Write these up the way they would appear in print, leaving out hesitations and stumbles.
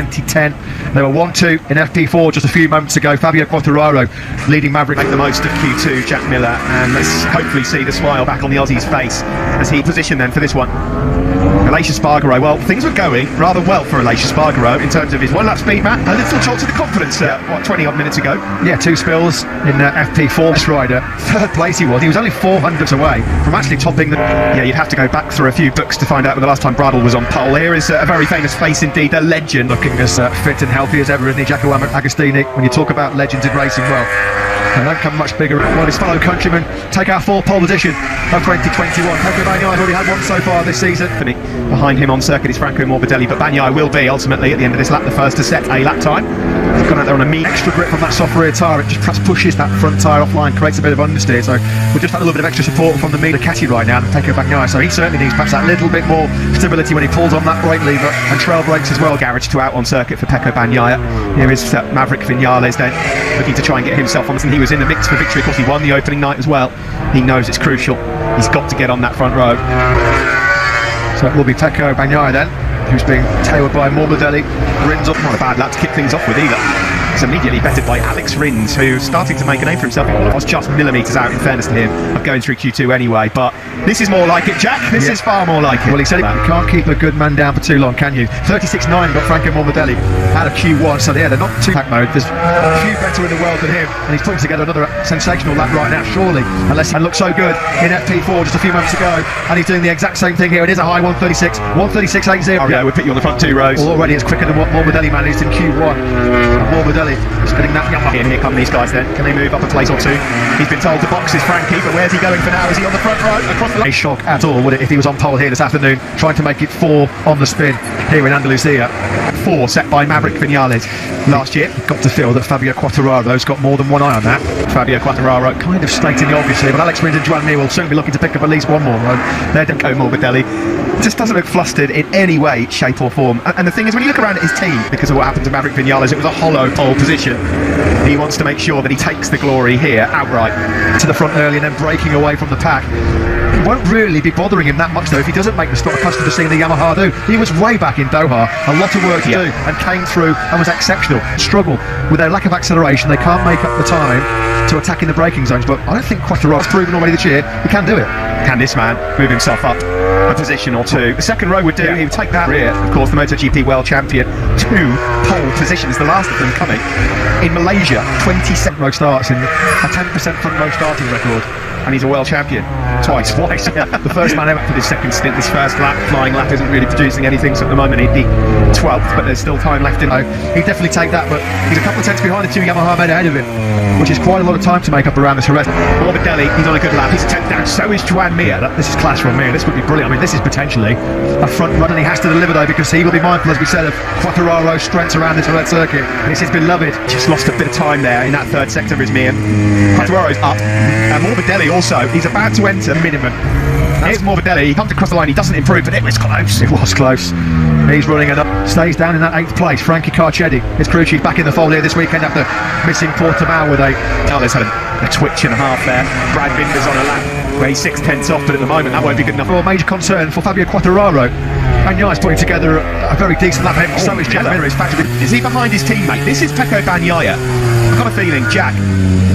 2010. They were 1-2 in FP4 just a few moments ago. Fabio Quartararo leading Maverick. Make the most of Q2, Jack Miller, and let's hopefully see the smile back on the Aussie's face as he positioned then for this one. Aleix Espargaro, well, things were going rather well for Aleix Espargaro in terms of his one-lap speed, Matt. A little talk to the confidence, 20-odd minutes ago. Yeah, 2 spills in FP4. This rider, 3rd place he was only 400 away from actually topping the... Yeah, you'd have to go back through a few books to find out when the last time Bradl was on pole. Here is a very famous face indeed, a legend. Looking as fit and healthy as ever, isn't he, Jacopo Agostini? When you talk about legends in racing, well, they don't come much bigger. While his fellow countrymen take our 4th pole position of 2021. Pecco Bagnaia already had one so far this season. Behind him on circuit is Franco Morbidelli, but Bagnaia will be ultimately at the end of this lap the first to set a lap time. He's gone out there on a extra grip from that soft rear tyre. It just perhaps pushes that front tyre offline, creates a bit of understeer. So we've just had a little bit of extra support from the Ducati right now, Pecco Bagnaia. So he certainly needs perhaps that little bit more stability when he pulls on that brake lever and trail brakes as well. Garage to out on circuit for Pecco Bagnaia. Here is Maverick Vinales then looking to try and get himself on. And he was in the mix for victory. Of course, he won the opening night as well. He knows it's crucial. He's got to get on that front row. So it will be Pecco Bagnaia then, who's being tailed by Morbidelli. Rins up, not a bad lap to kick things off with either. He's immediately bettered by Alex Rins, who's starting to make a name for himself. I was just millimetres out, in fairness to him, of going through Q2 anyway, but this is more like it, Jack. This is far more like it. Well, he said you can't keep a good man down for too long, can you? 36.9 got Franco Morbidelli out of Q1, so yeah, they're not too pack mode. There's a few better in the world than him, and he's putting together another sensational lap right now, surely, unless he looked so good in FP4 just a few moments ago, and he's doing the exact same thing here. It is a high 136, 136.80. Oh, yeah, we'll put you on the front 2 rows. Well, already it's quicker than what Morbidelli managed in Q1. Morbidelli is getting that Yamaha. Here come these guys then. Can they move up a place or two? He's been told to box his Frankie, but where's he going for now? Is he on the front row? Across the... A shock at all, would it, if he was on pole here this afternoon, trying to make it 4 on the spin here in Andalusia. 4 set by Maverick Vinales last year. Got to feel that Fabio Quartararo's got more than one eye on that. Fabio Quartararo kind of stating the obvious here, but Alex Rins and Joan Mir will soon be looking to pick up at least one more row. There Pecco Morbidelli just doesn't look flustered in any way, shape or form. And the thing is, when you look around at his team, because of what happened to Maverick Vinales, it was a hollow pole position. He wants to make sure that he takes the glory here outright. To the front early and then breaking away from the pack. It won't really be bothering him that much though if he doesn't make the stop accustomed to seeing the Yamaha do. He was way back in Doha, a lot of work to do, and came through and was exceptional. Struggle with their lack of acceleration, they can't make up the time to attack in the braking zones, but I don't think Quartararo's proven already this year he can do it. Can this man move himself up a position or 2? The second row would do. He would take that rear. Of course, the MotoGP World Champion, 2 pole positions, the last of them coming in Malaysia. 27 row starts in a 10% front row starting record. And he's a world champion twice. The first man ever for this second stint. This first lap, flying lap, isn't really producing anything, so at the moment he'd be 12th, but there's still time left in. He'd definitely take that, but he's a couple of tenths behind the 2 Yamaha men ahead of him, which is quite a lot of time to make up around this Jerez. Morbidelli, he's on a good lap. He's 10th down. So is Joan Mir. This is class from Mir. This would be brilliant. I mean, this is potentially a front run, and he has to deliver though, because he will be mindful, as we said, of Quartararo's strengths around this Jerez circuit. This is beloved. Just lost a bit of time there in that 3rd sector, is Mir. Quartararo's up. And Morbidelli also, he's about to enter minimum. Here's Morbidelli, he comes across the line, he doesn't improve, but it was close. It was close. He's running it up, stays down in that 8th place. Frankie Carcetti, his crew chief, back in the fold here this weekend after missing Portimao with a... Oh, there's had a twitch and a half there. Brad Binder's on a lap where he's 6 tenths off, but at the moment that won't be good enough. For a major concern for Fabio Quartararo. Bagnaia's putting together a very decent lap ahead, so is Jack Miller. Is he behind his teammate? This is Pecco Bagnaia. I've got a feeling Jack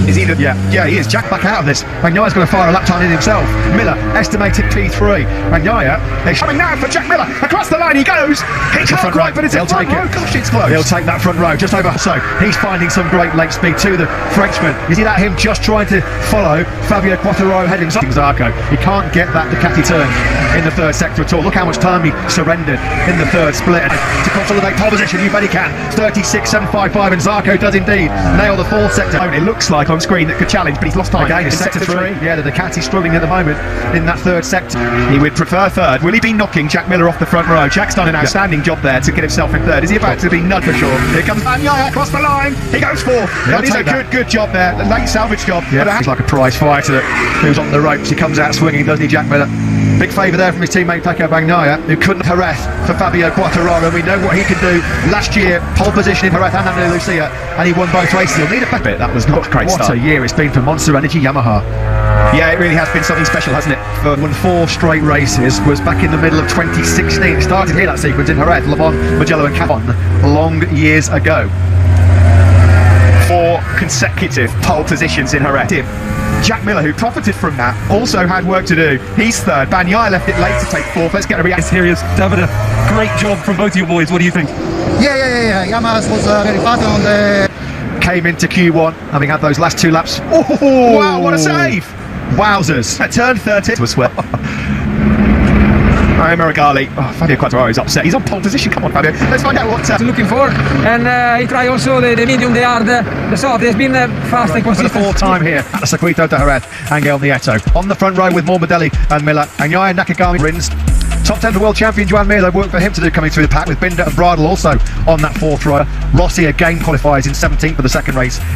is either... Yeah, he is. Jack back out of this. Bagnaia's going to fire a lap time in himself. Miller, estimated P3. Bagnaia, they're coming now for Jack Miller. Across the line he goes. He can't front quite, but it's a front row. Gosh, it's close. He'll take that front row, just over. So he's finding some great late speed to the Frenchman. You see that him just trying to follow Fabio Quartararo heading Zarco. He can't get that Ducati turn in the 3rd sector at all. Look how much time he surrendered in the 3rd split to consolidate pole position. You bet he can. 36.755, and Zarco does indeed nail the 4th sector. It looks like on screen that could challenge, but he's lost time. Again, in sector 3. Yeah, the Ducati's struggling at the moment in that 3rd sector. He would prefer 3rd. Will he be knocking Jack Miller off the front row? Jack's done an outstanding job there to get himself in 3rd. Is he about to be nudged for sure? Here comes Bagnaia across the line. He goes 4th. That is a good job there. The late salvage job. Yeah, he's like a prize fighter who's on the ropes. He comes out swinging, doesn't he, Jack Miller? Big favour there from his teammate Pecco Bagnaia, who couldn't Jerez for Fabio Quartararo. We know what he can do. Last year, pole position in Jerez and Andalusia, and he won both races. He'll need a bit. That was not a great start. What a year it's been for Monster Energy Yamaha. Yeah, it really has been something special, hasn't it? Won 4 straight races, was back in the middle of 2016. Started here, that sequence in Jerez, Le Mans, Mugello and Cabon, long years ago. 4 consecutive pole positions in Jerez. Jack Miller, who profited from that, also had work to do. He's third. Bagnaia left it late to take 4th. Let's get a reaction. Serious. David, a great job from both of you boys. What do you think? Yeah. Yamaha was very fast on the... Came into Q1, having had those last 2 laps. Oh, wow, what a save! Wowzers. At turn 30 was well. Maragali. Oh, Fabio Quartararo is upset. He's on pole position. Come on, Fabio. Let's find out what looking for. And he tried also the medium, the hard, the soft. It's been fast and consistent. For the 4th time here at the Circuito de Jerez, Angel Nieto. On the front row with Morbidelli and Miller. Bagnaia, Nakagami, Rins. Top 10 for world champion Joan Mir, though, work for him to do coming through the pack with Binder and Bradle also on that 4th row. Rossi again qualifies in 17th for the second race.